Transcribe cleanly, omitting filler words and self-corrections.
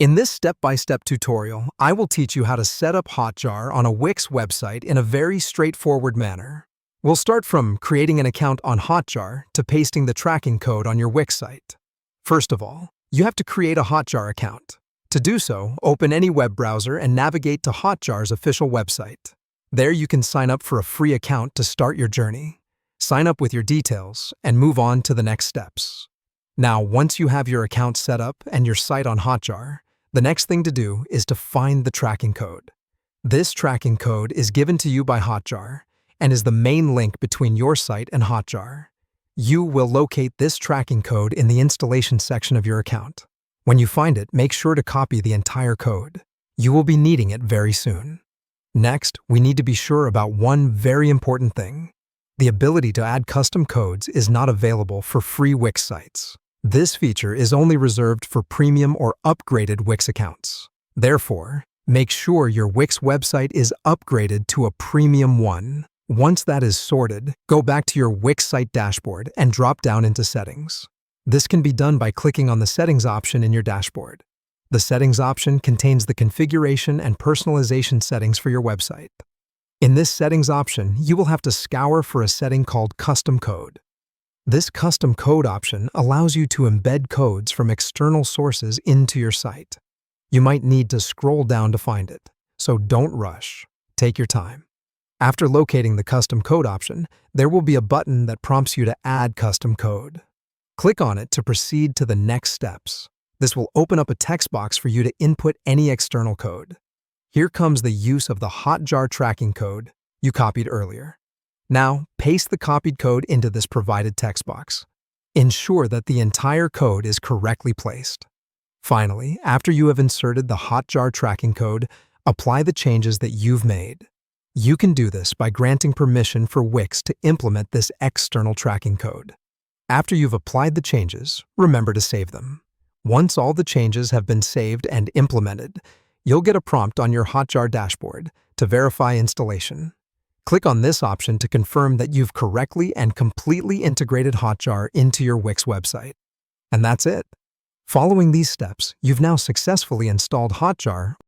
In this step-by-step tutorial, I will teach you how to set up Hotjar on a Wix website in a very straightforward manner. We'll start from creating an account on Hotjar to pasting the tracking code on your Wix site. First of all, you have to create a Hotjar account. To do so, open any web browser and navigate to Hotjar's official website. There you can sign up for a free account to start your journey. Sign up with your details and move on to the next steps. Now, once you have your account set up and your site on Hotjar, the next thing to do is to find the tracking code. This tracking code is given to you by Hotjar and is the main link between your site and Hotjar. You will locate this tracking code in the installation section of your account. When you find it, make sure to copy the entire code. You will be needing it very soon. Next, we need to be sure about one very important thing. The ability to add custom codes is not available for free Wix sites. This feature is only reserved for premium or upgraded Wix accounts. Therefore, make sure your Wix website is upgraded to a premium one. Once that is sorted, go back to your Wix site dashboard and drop down into Settings. This can be done by clicking on the Settings option in your dashboard. The Settings option contains the configuration and personalization settings for your website. In this Settings option, you will have to scour for a setting called Custom Code. This custom code option allows you to embed codes from external sources into your site. You might need to scroll down to find it, so don't rush. Take your time. After locating the custom code option, there will be a button that prompts you to add custom code. Click on it to proceed to the next steps. This will open up a text box for you to input any external code. Here comes the use of the Hotjar tracking code you copied earlier. Now, paste the copied code into this provided text box. Ensure that the entire code is correctly placed. Finally, after you have inserted the Hotjar tracking code, apply the changes that you've made. You can do this by granting permission for Wix to implement this external tracking code. After you've applied the changes, remember to save them. Once all the changes have been saved and implemented, you'll get a prompt on your Hotjar dashboard to verify installation. Click on this option to confirm that you've correctly and completely integrated Hotjar into your Wix website. And that's it. Following these steps, you've now successfully installed Hotjar